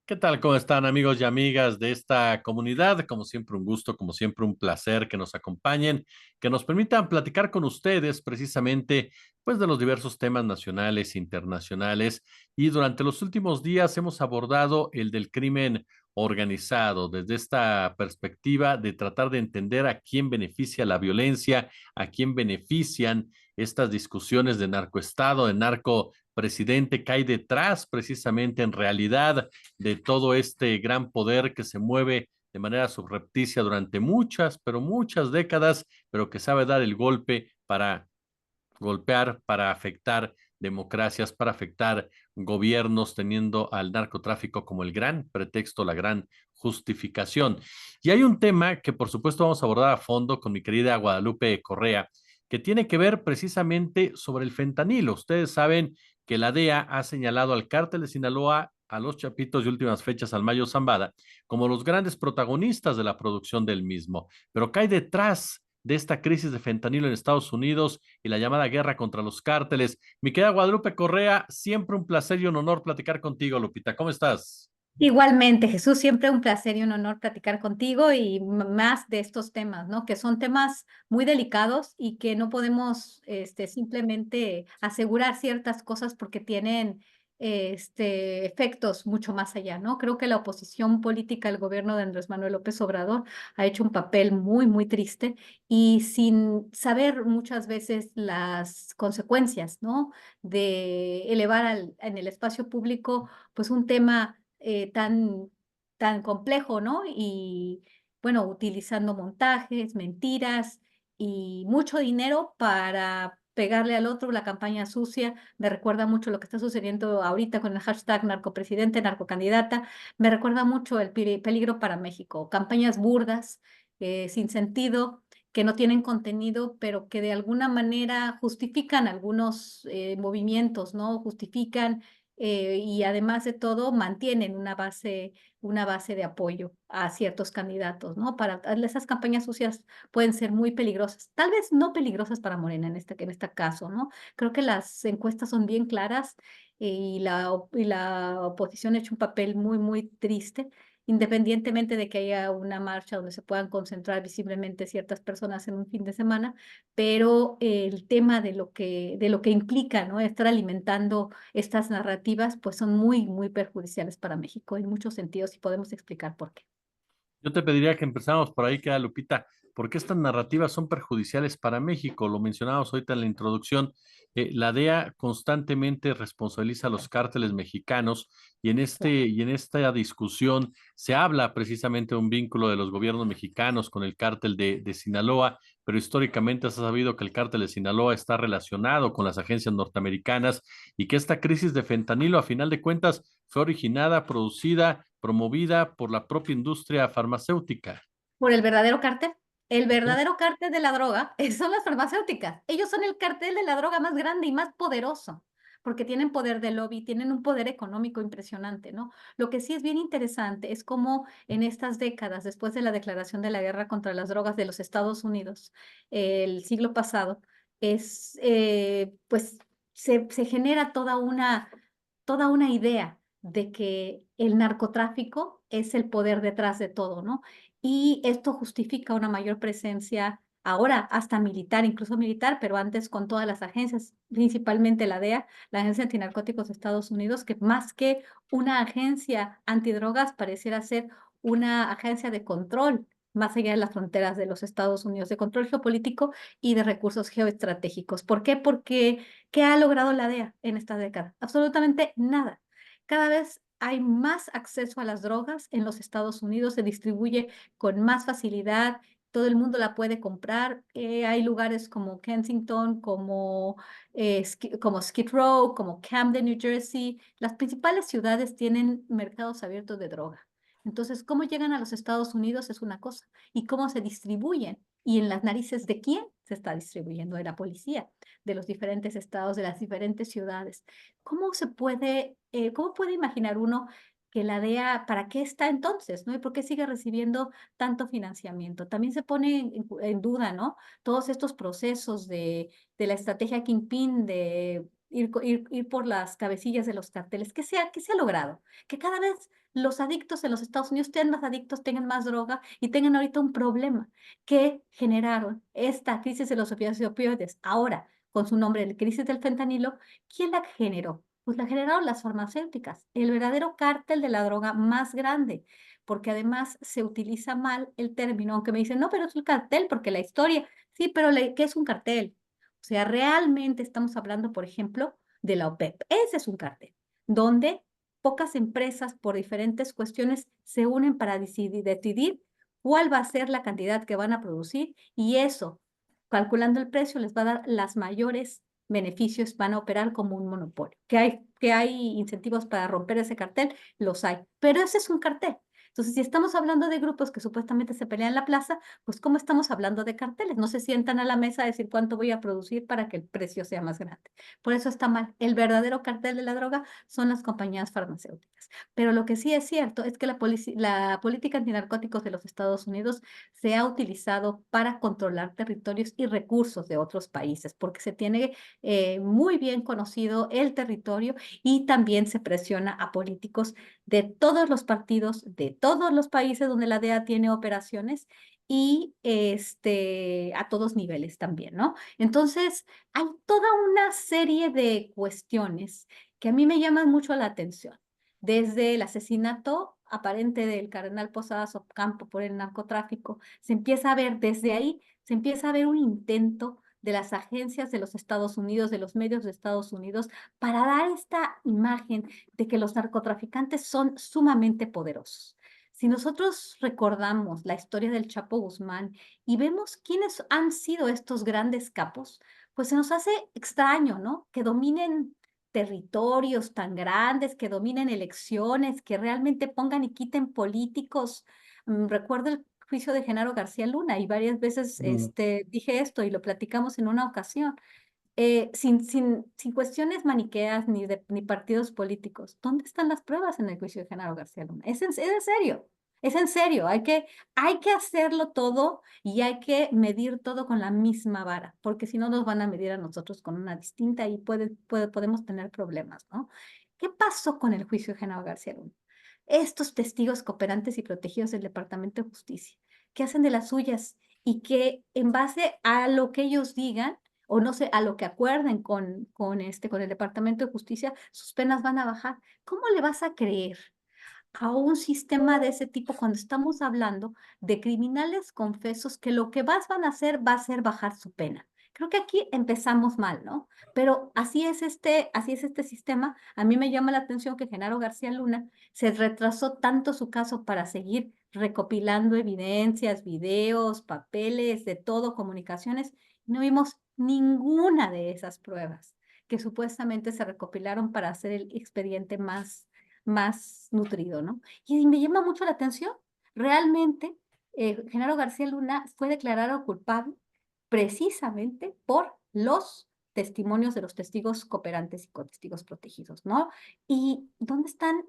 ¿Qué tal? ¿Cómo están amigos y amigas de esta comunidad? Como siempre un gusto, como siempre un placer que nos acompañen, que nos permitan platicar con ustedes precisamente pues de los diversos temas nacionales e internacionales. Y durante los últimos días hemos abordado el del crimen organizado desde esta perspectiva de tratar de entender a quién beneficia la violencia, a quién benefician estas discusiones de narcoestado, de narco presidente que hay detrás precisamente en realidad de todo este gran poder que se mueve de manera subrepticia durante muchas, pero muchas décadas, pero que sabe dar el golpe para golpear, para afectar democracias, para afectar gobiernos, teniendo al narcotráfico como el gran pretexto, la gran justificación. Y hay un tema que por supuesto vamos a abordar a fondo con mi querida Guadalupe Correa, que tiene que ver precisamente sobre el fentanilo. Ustedes saben que la DEA ha señalado al cártel de Sinaloa, a los Chapitos y últimas fechas al Mayo Zambada, como los grandes protagonistas de la producción del mismo. Pero ¿qué hay detrás de esta crisis de fentanilo en Estados Unidos y la llamada guerra contra los cárteles? Mi querida Guadalupe Correa, siempre un placer y un honor platicar contigo, Lupita. ¿Cómo estás? Igualmente, Jesús, siempre un placer y un honor platicar contigo y más de estos temas, ¿no? Que son temas muy delicados y que no podemos simplemente asegurar ciertas cosas porque tienen efectos mucho más allá, ¿no? Creo que la oposición política al gobierno de Andrés Manuel López Obrador ha hecho un papel muy, muy triste y sin saber muchas veces las consecuencias, ¿no? De elevar en el espacio público, pues un tema tan complejo, ¿no? Y bueno, utilizando montajes, mentiras y mucho dinero para pegarle al otro, la campaña sucia. Me recuerda mucho lo que está sucediendo ahorita con el hashtag narcopresidente, narcocandidata. Me recuerda mucho el peligro para México. Campañas burdas, sin sentido, que no tienen contenido, pero que de alguna manera justifican algunos movimientos, ¿no? Justifican y además de todo mantienen una base de apoyo a ciertos candidatos, ¿no? Esas campañas sucias pueden ser muy peligrosas, tal vez no peligrosas para Morena en este caso, ¿no? Creo que las encuestas son bien claras y la oposición ha hecho un papel muy, muy triste. Independientemente de que haya una marcha donde se puedan concentrar visiblemente ciertas personas en un fin de semana, pero el tema de lo que implica, ¿no? Estar alimentando estas narrativas pues son muy, muy perjudiciales para México en muchos sentidos y podemos explicar por qué. Yo te pediría que empezáramos por ahí, queda Lupita, porque estas narrativas son perjudiciales para México. Lo mencionábamos ahorita en la introducción. La DEA constantemente responsabiliza a los cárteles mexicanos y en esta discusión se habla precisamente de un vínculo de los gobiernos mexicanos con el cártel de Sinaloa, pero históricamente se ha sabido que el cártel de Sinaloa está relacionado con las agencias norteamericanas y que esta crisis de fentanilo, a final de cuentas, fue originada, producida, promovida por la propia industria farmacéutica. Por el Ujú. verdadero cártel de la droga son las farmacéuticas. Ellos son el cártel de la droga más grande y más poderoso, porque tienen poder de lobby, tienen un poder económico impresionante, ¿no? Lo que sí es bien interesante es cómo en estas décadas, después de la declaración de la guerra contra las drogas de los Estados Unidos, el siglo pasado, pues se genera toda una idea de que el narcotráfico es el poder detrás de todo, ¿no? Y esto justifica una mayor presencia ahora hasta militar, incluso militar, pero antes con todas las agencias, principalmente la DEA, la Agencia Antinarcóticos de Estados Unidos, que más que una agencia antidrogas pareciera ser una agencia de control más allá de las fronteras de los Estados Unidos, de control geopolítico y de recursos geoestratégicos. ¿Por qué? Porque ¿qué ha logrado la DEA en esta década? Absolutamente nada. Cada vez hay más acceso a las drogas en los Estados Unidos, se distribuye con más facilidad, todo el mundo la puede comprar. Hay lugares como Kensington, como Skid Row, como Camden, New Jersey. Las principales ciudades tienen mercados abiertos de droga. Entonces, cómo llegan a los Estados Unidos es una cosa, y cómo se distribuyen, y en las narices de quién se está distribuyendo, de la policía, de los diferentes estados, de las diferentes ciudades. Cómo puede imaginar uno que la DEA, ¿para qué está entonces, no? ¿Y por qué sigue recibiendo tanto financiamiento? También se pone en duda, ¿no? Todos estos procesos de la estrategia Kingpin ir por las cabecillas de los carteles. ¿Qué se ha logrado? Que cada vez los adictos en los Estados Unidos tengan más adictos, tengan más droga y tengan ahorita un problema que generaron esta crisis de los opioides. Ahora, con su nombre, la crisis del fentanilo, ¿quién la generó? Pues la generaron las farmacéuticas, el verdadero cártel de la droga más grande, porque además se utiliza mal el término, aunque me dicen, no, pero es un cartel, porque la historia, sí, pero ¿qué es un cartel? O sea, realmente estamos hablando, por ejemplo, de la OPEP. Ese es un cartel, donde pocas empresas por diferentes cuestiones se unen para decidir cuál va a ser la cantidad que van a producir y eso, calculando el precio, les va a dar las mayores beneficios, van a operar como un monopolio. Que hay incentivos para romper ese cartel? Los hay, pero ese es un cartel. Entonces, si estamos hablando de grupos que supuestamente se pelean en la plaza, pues ¿cómo estamos hablando de carteles? No se sientan a la mesa a decir cuánto voy a producir para que el precio sea más grande. Por eso está mal. El verdadero cartel de la droga son las compañías farmacéuticas. Pero lo que sí es cierto es que la política antinarcóticos de los Estados Unidos se ha utilizado para controlar territorios y recursos de otros países, porque se tiene muy bien conocido el territorio y también se presiona a políticos de todos los partidos, de todos los países donde la DEA tiene operaciones y a todos niveles también, ¿no? Entonces, hay toda una serie de cuestiones que a mí me llaman mucho la atención, desde el asesinato aparente del cardenal Posadas Ocampo por el narcotráfico, se empieza a ver desde ahí, se empieza a ver un intento de las agencias de los Estados Unidos, de los medios de Estados Unidos, para dar esta imagen de que los narcotraficantes son sumamente poderosos. Si nosotros recordamos la historia del Chapo Guzmán y vemos quiénes han sido estos grandes capos, pues se nos hace extraño, ¿no? Que dominen territorios tan grandes, que dominen elecciones, que realmente pongan y quiten políticos. Recuerdo el juicio de Genaro García Luna y varias veces Mm. dije esto y lo platicamos en una ocasión sin cuestiones maniqueas ni partidos políticos. ¿Dónde están las pruebas en el juicio de Genaro García Luna? Es en serio, es en serio. Hay que hacerlo todo y hay que medir todo con la misma vara, porque si no nos van a medir a nosotros con una distinta y podemos tener problemas, ¿no? ¿Qué pasó con el juicio de Genaro García Luna? Estos testigos cooperantes y protegidos del Departamento de Justicia, que hacen de las suyas y que en base a lo que ellos digan, o no sé, a lo que acuerden con el Departamento de Justicia, sus penas van a bajar. ¿Cómo le vas a creer a un sistema de ese tipo cuando estamos hablando de criminales confesos que lo que más van a hacer va a ser bajar su pena? Creo que aquí empezamos mal, ¿no? Pero así es este sistema. A mí me llama la atención que Genaro García Luna se retrasó tanto su caso para seguir recopilando evidencias, videos, papeles, de todo, comunicaciones. No vimos ninguna de esas pruebas que supuestamente se recopilaron para hacer el expediente más nutrido, ¿no? Y me llama mucho la atención. Realmente, Genaro García Luna fue declarado culpable precisamente por los testimonios de los testigos cooperantes y testigos protegidos, ¿no? ¿Y dónde están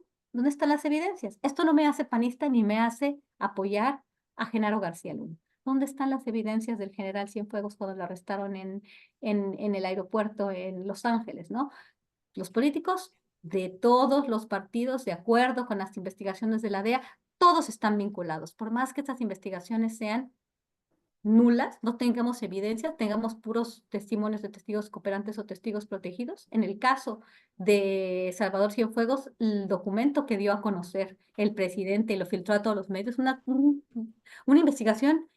las evidencias? Esto no me hace panista ni me hace apoyar a Genaro García Luna. ¿Dónde están las evidencias del general Cienfuegos cuando lo arrestaron en el aeropuerto en Los Ángeles, ¿no? Los políticos de todos los partidos, de acuerdo con las investigaciones de la DEA, todos están vinculados. Por más que estas investigaciones sean nulas, no tengamos evidencia, tengamos puros testimonios de testigos cooperantes o testigos protegidos. En el caso de Salvador Cienfuegos, el documento que dio a conocer el presidente y lo filtró a todos los medios, una investigación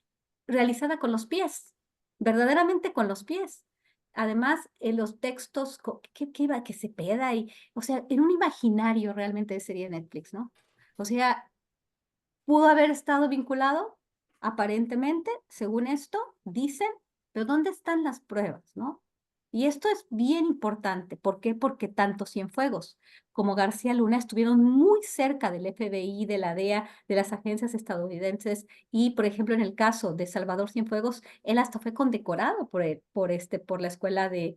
realizada con los pies, verdaderamente con los pies. Además, en los textos, ¿qué iba? Que se peda y, o sea, en un imaginario realmente de serie de Netflix, ¿no? O sea, pudo haber estado vinculado, aparentemente, según esto, dicen, pero ¿dónde están las pruebas, no? Y esto es bien importante. ¿Por qué? Porque tanto Cienfuegos como García Luna estuvieron muy cerca del FBI, de la DEA, de las agencias estadounidenses y, por ejemplo, en el caso de Salvador Cienfuegos, él hasta fue condecorado por la escuela de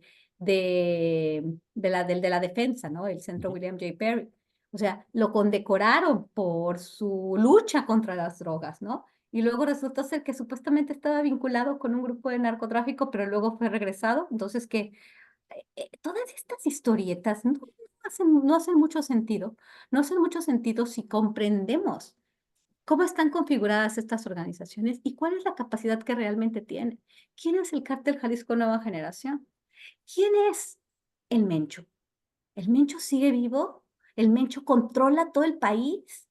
la defensa, ¿no? El Centro William J. Perry. O sea, lo condecoraron por su lucha contra las drogas, ¿no? Y luego resultó ser que supuestamente estaba vinculado con un grupo de narcotráfico, pero luego fue regresado. Entonces, ¿qué? todas estas historietas no hacen mucho sentido, no hacen mucho sentido si comprendemos cómo están configuradas estas organizaciones y cuál es la capacidad que realmente tienen. ¿Quién es el Cártel Jalisco Nueva Generación? ¿Quién es el Mencho? ¿El Mencho sigue vivo? ¿El Mencho controla todo el país?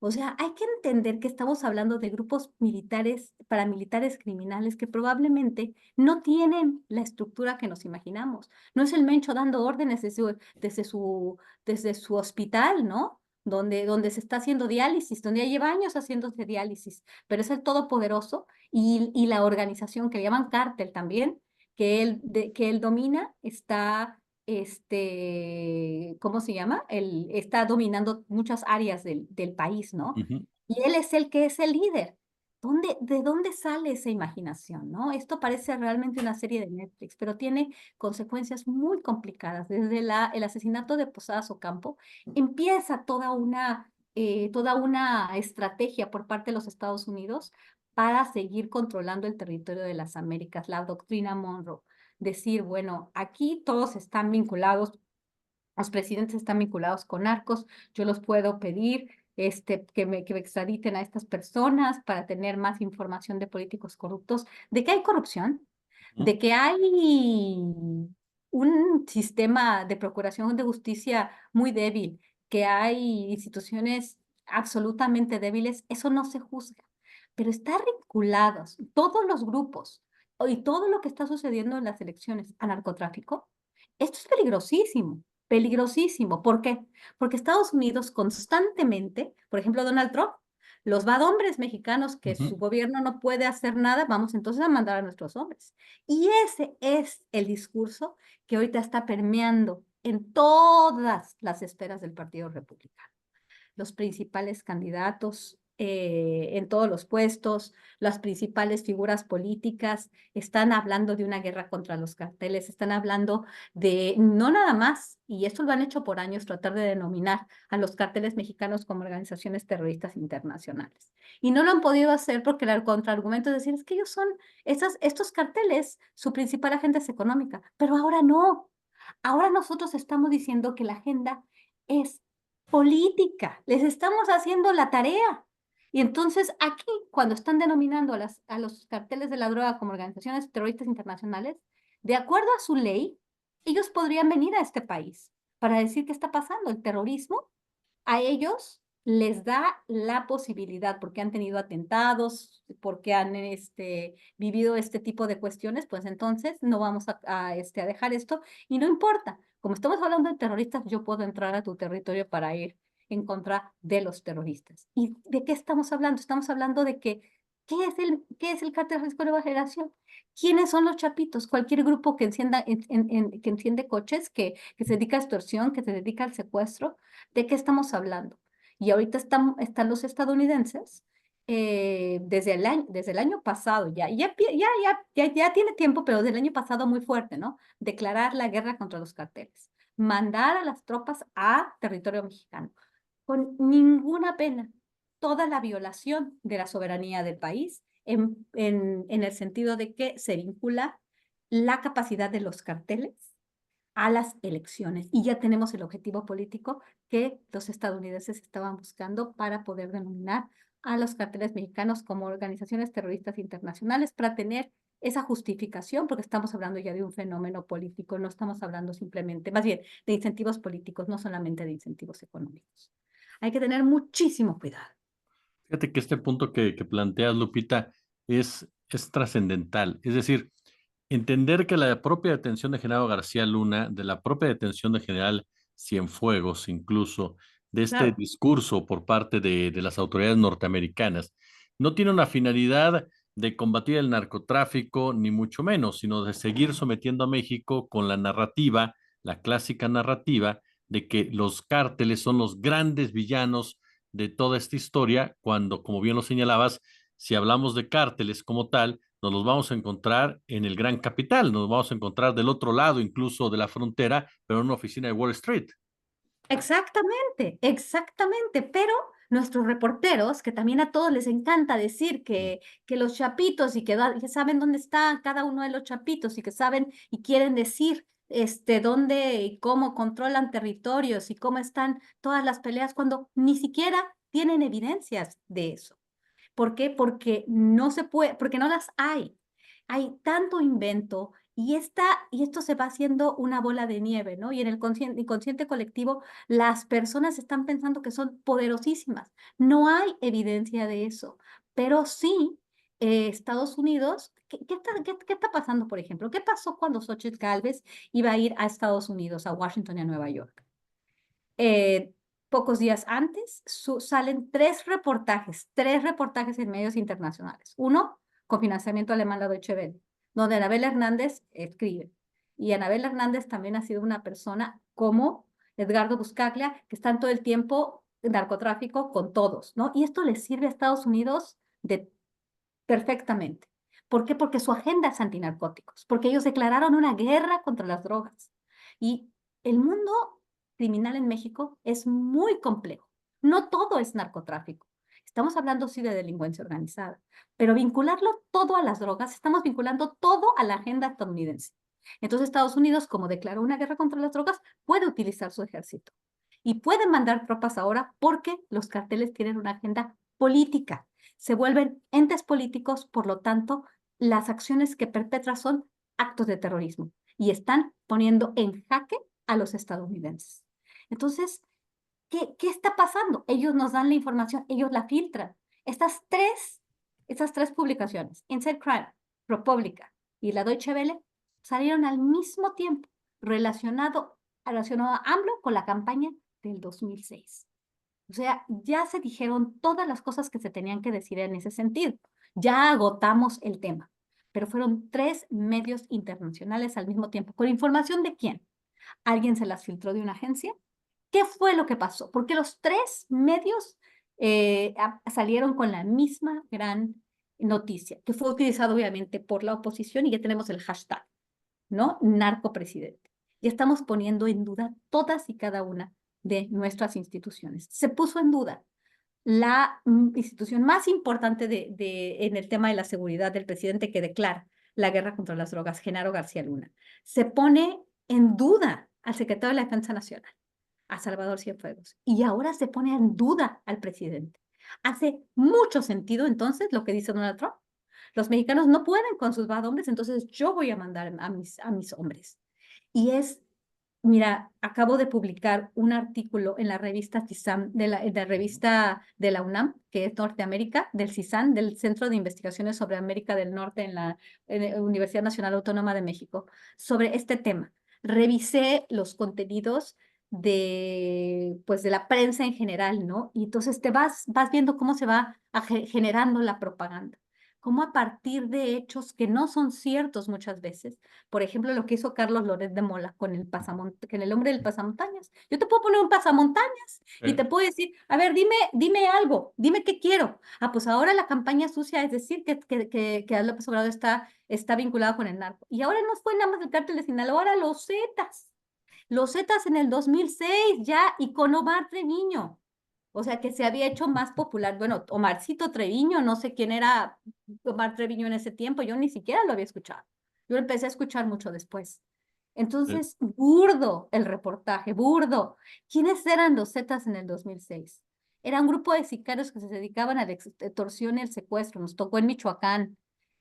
O sea, hay que entender que estamos hablando de grupos militares, paramilitares criminales que probablemente no tienen la estructura que nos imaginamos. No es el Mencho dando órdenes desde su hospital, ¿no? Donde se está haciendo diálisis, donde ya lleva años haciéndose diálisis, pero es el todopoderoso y la organización que le llaman cártel también, que él domina, ¿cómo se llama? Él está dominando muchas áreas del país, ¿no? Ujú, Y él es el que es el líder. ¿De dónde sale esa imaginación, no? Esto parece realmente una serie de Netflix, pero tiene consecuencias muy complicadas. Desde el asesinato de Posadas Ocampo, empieza toda una estrategia por parte de los Estados Unidos para seguir controlando el territorio de las Américas, la doctrina Monroe. Decir, bueno, aquí todos están vinculados, los presidentes están vinculados con narcos, yo los puedo pedir que me extraditen a estas personas para tener más información de políticos corruptos, de que hay corrupción, ujú, de que hay un sistema de procuración de justicia muy débil, que hay instituciones absolutamente débiles, eso no se juzga, pero están vinculados todos los grupos y todo lo que está sucediendo en las elecciones a narcotráfico. Esto es peligrosísimo, peligrosísimo. ¿Por qué? Porque Estados Unidos constantemente, por ejemplo, Donald Trump, los va hombres mexicanos que ujú. su gobierno no puede hacer nada, vamos entonces a mandar a nuestros hombres. Y ese es el discurso que ahorita está permeando en todas las esferas del Partido Republicano. Los principales candidatos en todos los puestos, las principales figuras políticas, están hablando de una guerra contra los carteles, están hablando de no nada más, y esto lo han hecho por años, tratar de denominar a los carteles mexicanos como organizaciones terroristas internacionales. Y no lo han podido hacer porque el contraargumento es decir, es que ellos son, estos carteles, su principal agenda es económica, pero ahora no. Ahora nosotros estamos diciendo que la agenda es política, les estamos haciendo la tarea. Y entonces aquí, cuando están denominando a los carteles de la droga como organizaciones terroristas internacionales, de acuerdo a su ley, ellos podrían venir a este país para decir qué está pasando. El terrorismo a ellos les da la posibilidad, porque han tenido atentados, porque han vivido este tipo de cuestiones, pues entonces no vamos a dejar esto y no importa. Como estamos hablando de terroristas, yo puedo entrar a tu territorio para ir en contra de los terroristas. ¿Y de qué estamos hablando? Estamos hablando de que, ¿qué es el Cártel Jalisco Nueva Generación? ¿Quiénes son los chapitos? Cualquier grupo que enciende coches, que se dedica a extorsión, que se dedica al secuestro. ¿De qué estamos hablando? Y ahorita están los estadounidenses desde el año pasado, ya tiene tiempo, pero desde el año pasado muy fuerte, ¿no? Declarar la guerra contra los carteles, mandar a las tropas a territorio mexicano, con ninguna pena, toda la violación de la soberanía del país, en el sentido de que se vincula la capacidad de los carteles a las elecciones. Y ya tenemos el objetivo político que los estadounidenses estaban buscando para poder denominar a los carteles mexicanos como organizaciones terroristas internacionales para tener esa justificación, porque estamos hablando ya de un fenómeno político, no estamos hablando simplemente, más bien, de incentivos políticos, no solamente de incentivos económicos. Hay que tener muchísimo cuidado. Fíjate que este punto que planteas, Lupita, es trascendental. Es decir, entender que la propia detención de Genaro García Luna, de la propia detención de General Cienfuegos, incluso de este Claro. discurso por parte de las autoridades norteamericanas, no tiene una finalidad de combatir el narcotráfico, ni mucho menos, sino de seguir sometiendo a México con la narrativa, la clásica narrativa, de que los cárteles son los grandes villanos de toda esta historia, cuando, como bien lo señalabas, si hablamos de cárteles como tal, nos los vamos a encontrar en el Gran Capital, nos vamos a encontrar del otro lado incluso de la frontera, pero en una oficina de Wall Street. Exactamente, exactamente, pero nuestros reporteros, que también a todos les encanta decir que los chapitos y que saben dónde está cada uno de los chapitos y que saben y quieren decir dónde y cómo controlan territorios y cómo están todas las peleas cuando ni siquiera tienen evidencias de eso. ¿Por qué? Porque no se puede, porque no las hay. Hay tanto invento y esto se va haciendo una bola de nieve, ¿no? Y en el inconsciente colectivo, las personas están pensando que son poderosísimas. No hay evidencia de eso, pero sí, Estados Unidos, ¿qué está pasando, por ejemplo? ¿Qué pasó cuando Xochitl Gálvez iba a ir a Estados Unidos, a Washington y a Nueva York? eh, Pocos días antes salen tres reportajes en medios internacionales. Uno, con financiamiento alemán, la Deutsche Welle, donde Anabel Hernández escribe. Y Anabel Hernández también ha sido una persona como Edgardo Buscaglia, que están todo el tiempo en narcotráfico con todos, ¿no? Y esto les sirve a Estados Unidos perfectamente. ¿Por qué? Porque su agenda es antinarcóticos, porque ellos declararon una guerra contra las drogas. Y el mundo criminal en México es muy complejo. No todo es narcotráfico. Estamos hablando sí de delincuencia organizada, pero vincularlo todo a las drogas, estamos vinculando todo a la agenda estadounidense. Entonces Estados Unidos, como declaró una guerra contra las drogas, puede utilizar su ejército y puede mandar tropas ahora porque los carteles tienen una agenda política. Se vuelven entes políticos, por lo tanto, las acciones que perpetran son actos de terrorismo y están poniendo en jaque a los estadounidenses. Entonces, ¿qué está pasando? Ellos nos dan la información, ellos la filtran. Estas tres publicaciones, Inside Crime, ProPublica y la Deutsche Welle, salieron al mismo tiempo relacionado a AMLO con la campaña del 2006. O sea, ya se dijeron todas las cosas que se tenían que decir en ese sentido. Ya agotamos el tema. Pero fueron tres medios internacionales al mismo tiempo. ¿Con información de quién? ¿Alguien se las filtró de una agencia? ¿Qué fue lo que pasó? Porque los tres medios salieron con la misma gran noticia, que fue utilizada obviamente por la oposición y ya tenemos el hashtag, ¿no? Narcopresidente. Y estamos poniendo en duda todas y cada una de nuestras instituciones. Se puso en duda la institución más importante en el tema de la seguridad del presidente que declara la guerra contra las drogas, Genaro García Luna. Se pone en duda al secretario de la Defensa Nacional, a Salvador Cienfuegos, y ahora se pone en duda al presidente. Hace mucho sentido entonces lo que dice Donald Trump. Los mexicanos no pueden con sus bad hombres, entonces yo voy a mandar a mis hombres. Y mira, acabo de publicar un artículo en la revista CISAM, de la revista de la UNAM, que es Norteamérica, del CISAN, del Centro de Investigaciones sobre América del Norte en la Universidad Nacional Autónoma de México, sobre este tema. Revisé los contenidos pues de la prensa en general, ¿no? Y entonces vas viendo cómo se va generando la propaganda, cómo a partir de hechos que no son ciertos muchas veces, por ejemplo, lo que hizo Carlos Loret de Mola con con el hombre del pasamontañas. Yo te puedo poner un pasamontañas y te puedo decir, a ver, dime algo, dime qué quiero. Ah, pues ahora la campaña sucia es decir que López Obrador está vinculado con el narco. Y ahora no fue nada más el cártel de Sinaloa, ahora los Zetas. Los Zetas en el 2006 ya, y con Omar Treviño. O sea, que se había hecho más popular. Bueno, Omarcito Treviño, no sé quién era Omar Treviño en ese tiempo, yo ni siquiera lo había escuchado. Yo lo empecé a escuchar mucho después. Sí. Entonces, burdo el reportaje, burdo. ¿Quiénes eran los Zetas en el 2006? Era un grupo de sicarios que se dedicaban a la extorsión y el secuestro. Nos tocó en Michoacán,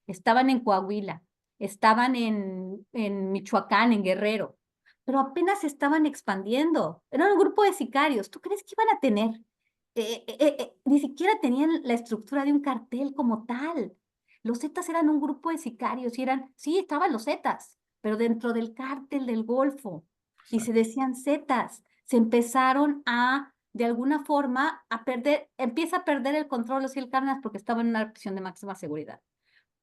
estaban en Coahuila, estaban en Michoacán, en Guerrero, pero apenas se estaban expandiendo. Eran un grupo de sicarios. ¿Tú crees que iban a tener? Ni siquiera tenían la estructura de un cartel como tal. Los Zetas eran un grupo de sicarios y sí, estaban los Zetas, pero dentro del cártel del Golfo. Y se decían Zetas. Se empezaron de alguna forma, empieza a perder el control los Cárdenas porque estaba en una prisión de máxima seguridad.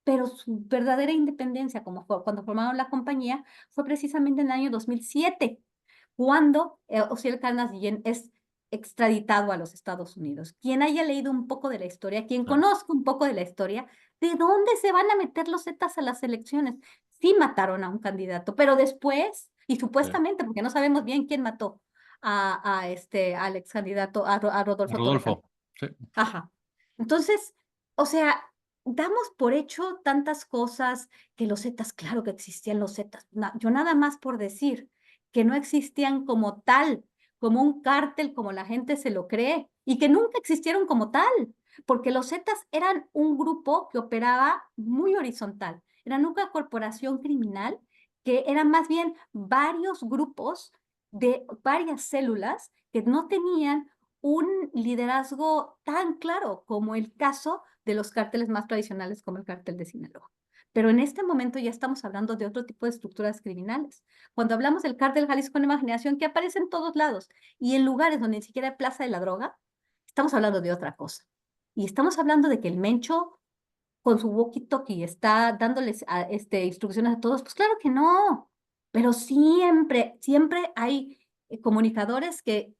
Pero su verdadera independencia, como fue cuando formaron la compañía, fue precisamente en el año 2007, cuando Ociel Cárdenas Guillén es extraditado a los Estados Unidos. Quien haya leído un poco de la historia, quien conozca un poco de la historia, ¿de dónde se van a meter los Zetas a las elecciones? Sí mataron a un candidato, pero después, y Sí. supuestamente, porque no sabemos bien quién mató al ex candidato, a Rodolfo Torrejano. Rodolfo. Sí. Ajá. Entonces, o sea, damos por hecho tantas cosas, que los Zetas, claro que existían los Zetas. Yo nada más por decir que no existían como tal, como un cártel, como la gente se lo cree, y que nunca existieron como tal, porque los Zetas eran un grupo que operaba muy horizontal, eran una corporación criminal que eran más bien varios grupos de varias células que no tenían un liderazgo tan claro como el caso de los cárteles más tradicionales como el cártel de Sinaloa. Pero en este momento ya estamos hablando de otro tipo de estructuras criminales. Cuando hablamos del cártel Jalisco Nueva Generación, que aparece en todos lados y en lugares donde ni siquiera hay plaza de la droga, estamos hablando de otra cosa. Y estamos hablando de que el Mencho con su walkie-talkie está dándoles instrucciones a todos. Pues claro que no, pero siempre, siempre hay comunicadores que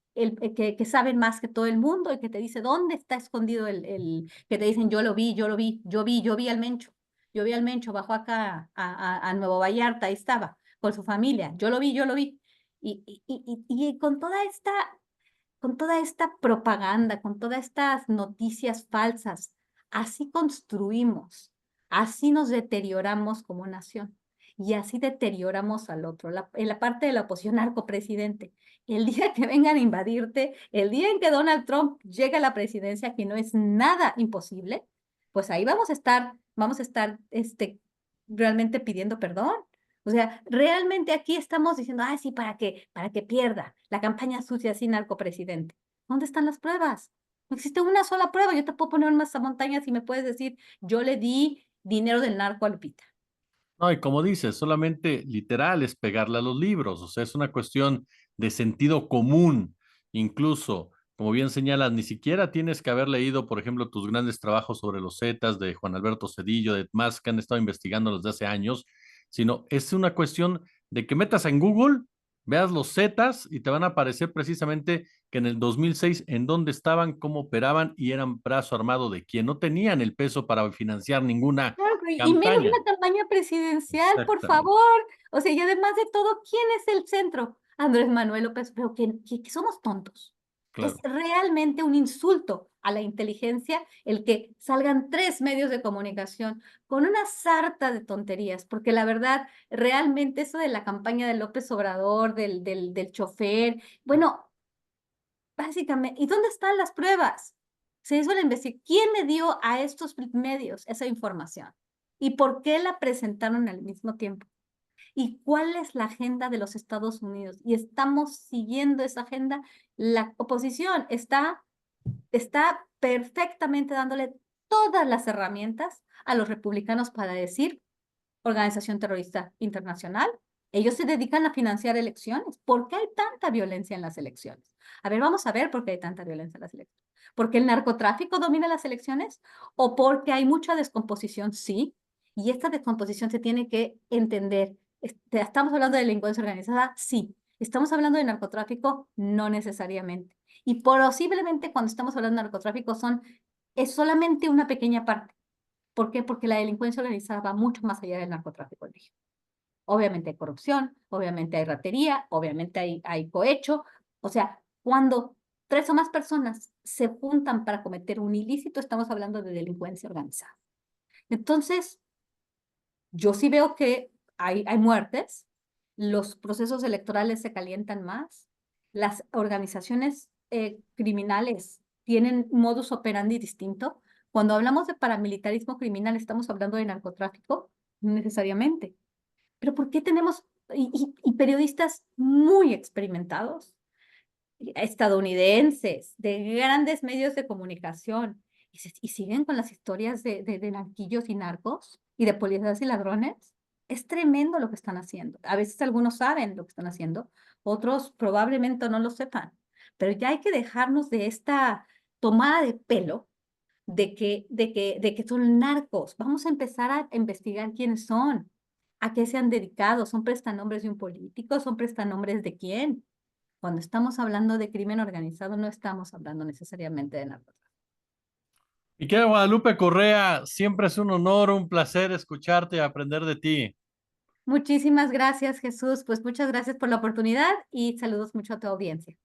saben más que todo el mundo y que te dice dónde está escondido que te dicen yo lo vi, yo lo vi, yo vi al Mencho, yo vi al Mencho, bajó acá a Nuevo Vallarta, ahí estaba, con su familia, yo lo vi, yo lo vi. Y con toda esta propaganda, con todas estas noticias falsas, así construimos, así nos deterioramos como nación y así deterioramos al otro. En la parte de la oposición narcopresidente, el día que vengan a invadirte, el día en que Donald Trump llegue a la presidencia, que no es nada imposible, pues ahí vamos a estar realmente pidiendo perdón. O sea, realmente aquí estamos diciendo, ah, sí, para que pierda la campaña sucia sin narcopresidente. ¿Dónde están las pruebas? No existe una sola prueba. Yo te puedo poner unas montañas y me puedes decir, yo le di dinero del narco a Lupita. No, y como dices, solamente literal es pegarle a los libros, o sea, es una cuestión de sentido común, incluso, como bien señalas, ni siquiera tienes que haber leído, por ejemplo, tus grandes trabajos sobre los Zetas de Juan Alberto Cedillo, de más que han estado investigando desde hace años, sino es una cuestión de que metas en Google, veas los Zetas y te van a aparecer precisamente que en el 2006 en dónde estaban, cómo operaban y eran brazo armado de quien no tenían el peso para financiar ninguna Claro, y menos campaña. una campaña presidencial, por Exactamente, favor. O sea, y además de todo, ¿quién es el centro? Andrés Manuel López, pero que somos tontos. Es claro. realmente un insulto a la inteligencia el que salgan tres medios de comunicación con una sarta de tonterías, porque la verdad, realmente eso de la campaña de López Obrador, del chofer, bueno, básicamente, ¿y dónde están las pruebas? Se hizo la investigación. ¿Quién le dio a estos medios esa información? ¿Y por qué la presentaron al mismo tiempo? ¿Y cuál es la agenda de los Estados Unidos? Y estamos siguiendo esa agenda. La oposición está perfectamente dándole todas las herramientas a los republicanos para decir organización terrorista internacional. Ellos se dedican a financiar elecciones. ¿Por qué hay tanta violencia en las elecciones? A ver, vamos a ver por qué hay tanta violencia en las elecciones. ¿Porque el narcotráfico domina las elecciones? ¿O porque hay mucha descomposición? Sí. Y esta descomposición se tiene que entender. ¿Estamos hablando de delincuencia organizada? Sí. ¿Estamos hablando de narcotráfico? No necesariamente. Y posiblemente cuando estamos hablando de narcotráfico es solamente una pequeña parte. ¿Por qué? Porque la delincuencia organizada va mucho más allá del narcotráfico en México. Obviamente hay corrupción, obviamente hay ratería, obviamente hay cohecho. O sea, cuando tres o más personas se juntan para cometer un ilícito, estamos hablando de delincuencia organizada. Entonces, yo sí veo que hay muertes, los procesos electorales se calientan más, las organizaciones criminales tienen modus operandi distinto. Cuando hablamos de paramilitarismo criminal, estamos hablando de narcotráfico, no necesariamente. Pero ¿por qué tenemos y periodistas muy experimentados, estadounidenses, de grandes medios de comunicación, y siguen con las historias de narquillos y narcos y de policías y ladrones? Es tremendo lo que están haciendo. A veces algunos saben lo que están haciendo, otros probablemente no lo sepan, pero ya hay que dejarnos de esta tomada de pelo de que son narcos. Vamos a empezar a investigar quiénes son, a qué se han dedicado, son prestanombres de un político, son prestanombres de quién. Cuando estamos hablando de crimen organizado, no estamos hablando necesariamente de narcotráfico. Y que Guadalupe Correa, siempre es un honor, un placer escucharte y aprender de ti. Muchísimas gracias, Jesús. Pues muchas gracias por la oportunidad y saludos mucho a tu audiencia.